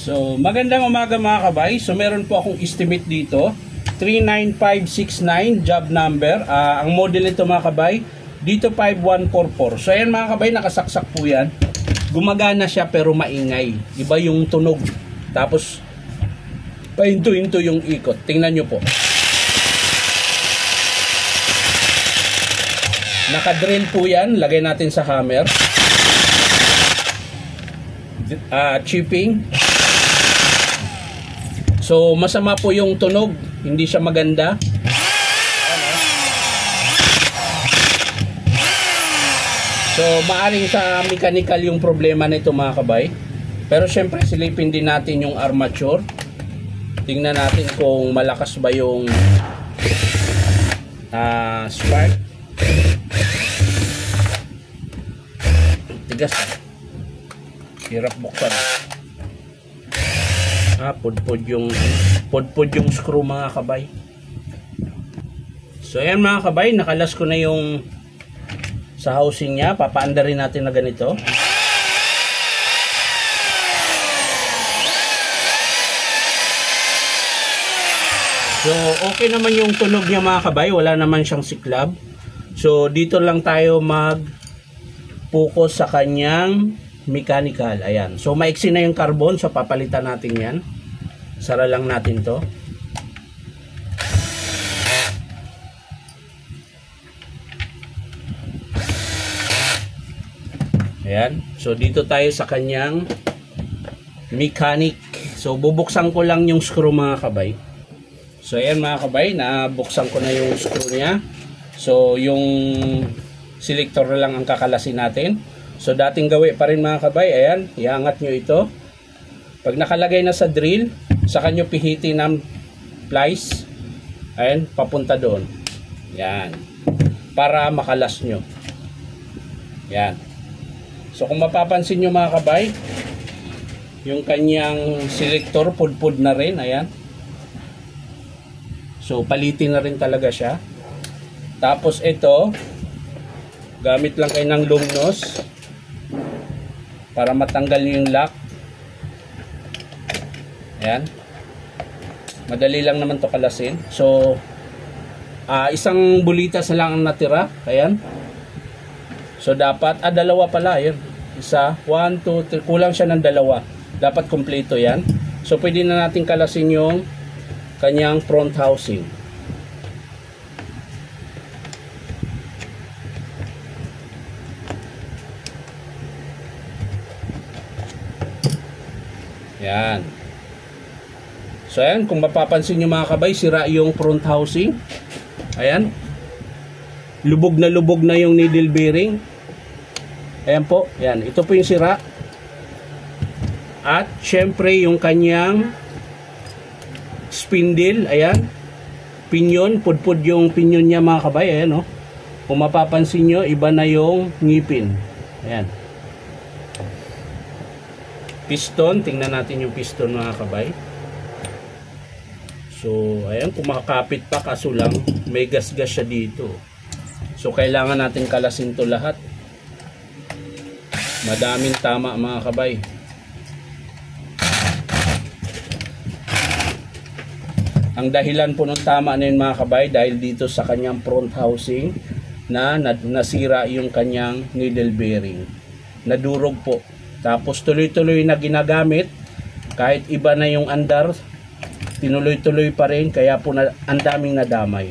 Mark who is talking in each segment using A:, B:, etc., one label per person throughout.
A: So, magandang umaga mga kabay. So, meron po akong estimate dito. 39569 job number. Ang model nito mga kabay, dito 5144. So, ayan mga kabay, nakasaksak po yan. Gumagana siya pero maingay. Iba yung tunog. Tapos, pahinto-hinto yung ikot. Tingnan nyo po. Naka-drill po yan. Lagay natin sa hammer. Chipping. So, masama po yung tunog. Hindi siya maganda. So, maaring sa mechanical yung problema nito mga kabay. Pero syempre, silipin din natin yung armature. Tingnan natin kung malakas ba yung spark. Tigas. Hirap buksan. Pudpud yung screw mga kabay. So ayan mga kabay, nakalas ko na yung sa housing niya. Papaanda rin natin na ganito. So okay naman yung tunog niya mga kabay, wala naman siyang siklab. So dito lang tayo mag-focus sa kanyang mechanical. Ayan. So maiksi na yung carbon, so papalitan natin yan. Sara lang natin to. Ayan. So dito tayo sa kanyang mechanic. So bubuksan ko lang yung screw mga kabay. So ayan mga kabay, nabuksan ko na yung screw niya. So yung selector na lang ang kakalasin natin. So dating gawi pa rin mga kabay. Ayan, iangat nyo ito. Pag nakalagay na sa drill, saka nyo pihitin ng plies. Ayan, papunta doon. Yan. Para makalas nyo. Yan. So kung mapapansin nyo mga kabay, yung kanyang selector pudpud na rin. Ayan. So palitin na rin talaga siya. Tapos ito, gamit lang kayo ng long nose para matanggal yung lock. Ayan. Madali lang naman to kalasin. So isang bulitas lang ang natira. Ayan. So dapat dalawa pala. Ayan. Isa, 1, 2, 3. Kulang siya ng dalawa. Dapat kompleto yan. So pwede na natin kalasin yung kanyang front housing. Yan. So ayan, kung mapapansin nyo mga kabay, sira yung front housing. Ayan. Lubog na yung needle bearing. Ayan po. Ayan. Ito po yung sira. At syempre yung kanyang spindle. Ayan. Pinyon. Pudpud yung pinyon niya mga kabay. Ayan o. Kung mapapansin nyo, iba na yung ngipin. Ayan. Piston, tingnan natin yung piston mga kabay. So, ayan, kumakapit pa kaso lang may gas-gas siya dito. So, kailangan natin kalasin to lahat. Madaming tama mga kabay. Ang dahilan po ng tama na yun mga kabay dahil dito sa kanyang front housing na nasira yung kanyang needle bearing. Nadurog po. Tapos tuloy-tuloy na ginagamit, kahit iba na yung andar, tinuloy-tuloy pa rin, kaya po ang daming nadamay.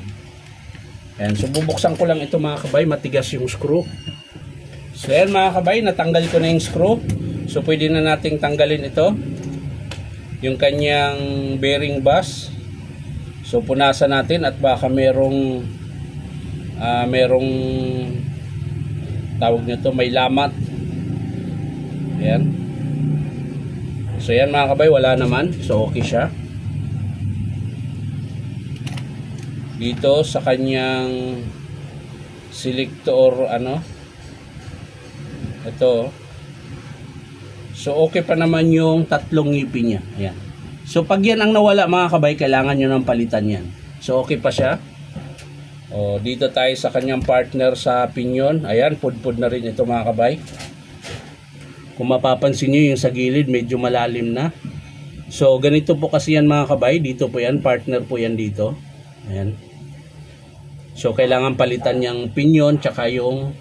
A: Ayan, so bubuksan ko lang ito mga kabay, matigas yung screw. So ayan mga kabay, natanggal ko na yung screw. So pwede na nating tanggalin ito, yung kanyang bearing bus. So punasan natin at baka merong tawag nito, may lamat. Ayan. So yan mga kabay, wala naman. So okay siya. Dito sa kanyang selector ito. So okay pa naman yung tatlong ngipin niya. Ayan. So pag yan ang nawala mga kabay, kailangan nyo ng palitan yan. So okay pa siya. Dito tayo sa kanyang partner sa pinyon. Ayan, pudpud na rin ito mga kabay. Kung mapapansin nyo yung sa gilid medyo malalim na. So ganito po kasi yan mga kabay, dito po yan, partner po yan dito. Ayan. So kailangan palitan yung pinyon tsaka yung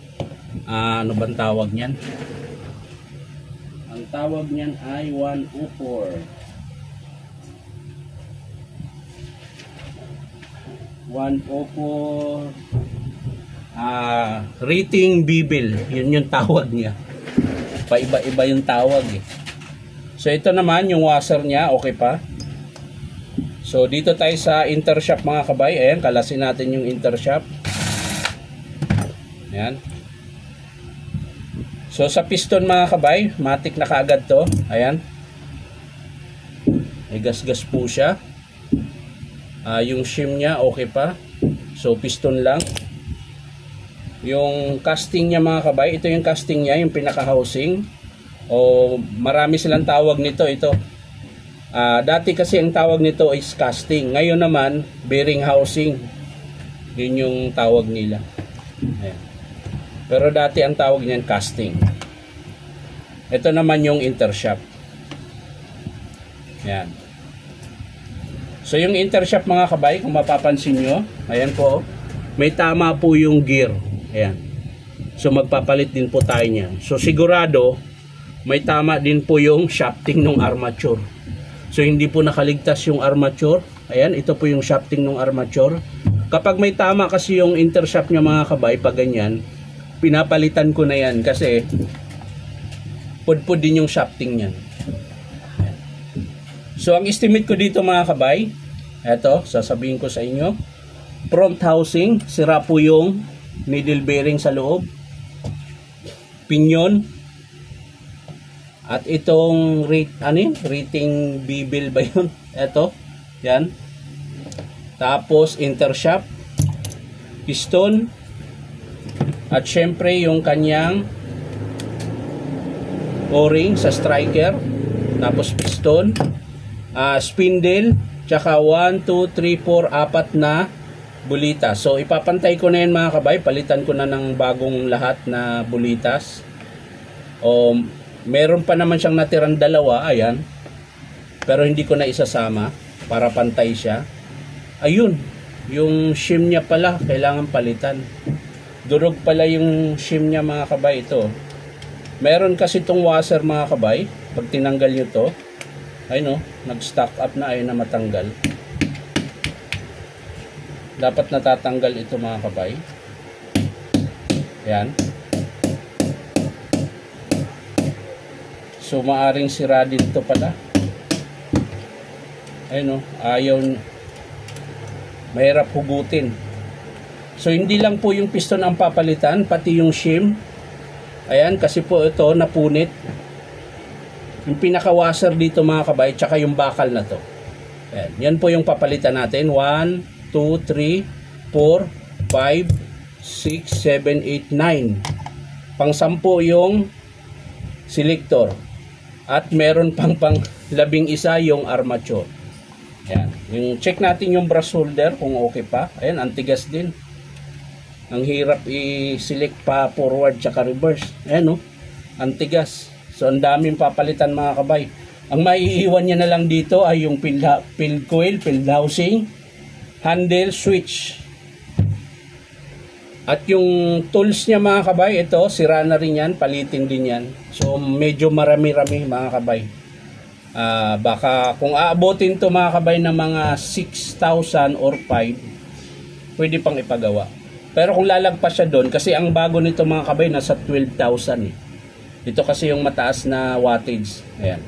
A: ano bang tawag niyan? Ang tawag niyan ay 104. 104 rating bibil, yun yung tawag niya. Paiba-iba yung tawag eh. So ito naman yung washer niya, okay pa. So dito tayo sa intershaft mga kabay. Ayan, kalasin natin yung intershaft. Ayan. So sa piston mga kabay, matik na kaagad to. Ayan. May gas-gas po siya. Yung shim niya okay pa. So piston lang. Yung casting niya mga kabay, ito yung casting niya, yung pinaka-housing. O marami silang tawag nito, ito. Dati kasi ang tawag nito is casting. Ngayon naman, bearing housing. Yun yung tawag nila. Ayan. Pero dati ang tawag niyan casting. Ito naman yung intershaft. Ayan. So yung intershaft mga kabay, kung mapapansin nyo, ayan po, may tama po yung gear. Ayan. So magpapalit din po tayo niyan. So sigurado, may tama din po yung shafting ng armature. So hindi po nakaligtas yung armature. Ayan, ito po yung shafting ng armature. Kapag may tama kasi yung intershaft niya mga kabay, pag ganyan, pinapalitan ko na yan kasi pudpud din yung shafting niyan. So ang estimate ko dito mga kabay, eto, sasabihin ko sa inyo, front housing, sira po yung needle bearing sa loob, pinyon, at itong rating bibil ba yun? Eto, yan. Tapos intershaft, piston, at syempre yung kanyang o-ring sa striker, tapos piston, spindle, tsaka 1, 2, 3, 4, 4 na bulitas. So ipapantay ko na yan mga kabay, palitan ko na ng bagong lahat na bulitas. Meron pa naman siyang natirang dalawa, ayan. Pero hindi ko na isasama para pantay siya. Ayun, yung shim niya pala, kailangan palitan. Durog pala yung shim niya mga kabay ito. Meron kasi itong washer mga kabay, pag tinanggal nyo to, ayun o, nag-stock up na, ayun na matanggal. Dapat natatanggal ito mga kabay. Ayan. So maaring sira dito pala. Ayun o, ayaw, mahirap hugutin. So hindi lang po yung piston ang papalitan, pati yung shim. Ayan, kasi po ito napunit. Yung pinaka-washer dito mga kabay, tsaka yung bakal na to. Ayan, yan po yung papalitan natin. 1, 2, 3, 4, 5, 6, 7, 8, 9. Pang-10 yung selector. At meron pang 11 yung armature. Ayan. Yung check natin yung brush holder kung okay pa. Ayan, antigas din. Ang hirap i-select pa forward tsaka reverse. Ayan o, antigas. So ang daming papalitan mga kabay. Ang maiiwan niya na lang dito ay yung field coil, field housing, handle, switch. At yung tools niya mga kabay, ito, sira na rin yan, palitin din yan. So medyo marami-rami mga kabay. Baka kung aabotin to mga kabay ng mga 6,000 or 5, pwede pang ipagawa. Pero kung lalagpas siya doon, kasi ang bago nito mga kabay, nasa 12,000 eh. Ito kasi yung mataas na wattage. Ayan.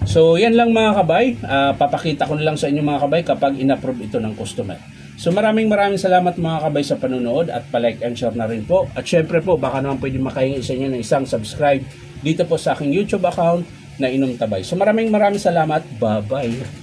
A: So yan lang mga kabay, papakita ko na lang sa inyo mga kabay kapag in-approve ito ng customer. So maraming salamat mga kabay sa panonood at pa-like and share na rin po. At syempre po, baka naman pwede makahingi sa inyo ng isang subscribe dito po sa aking YouTube account na Inom Tabay. So maraming salamat. Bye-bye.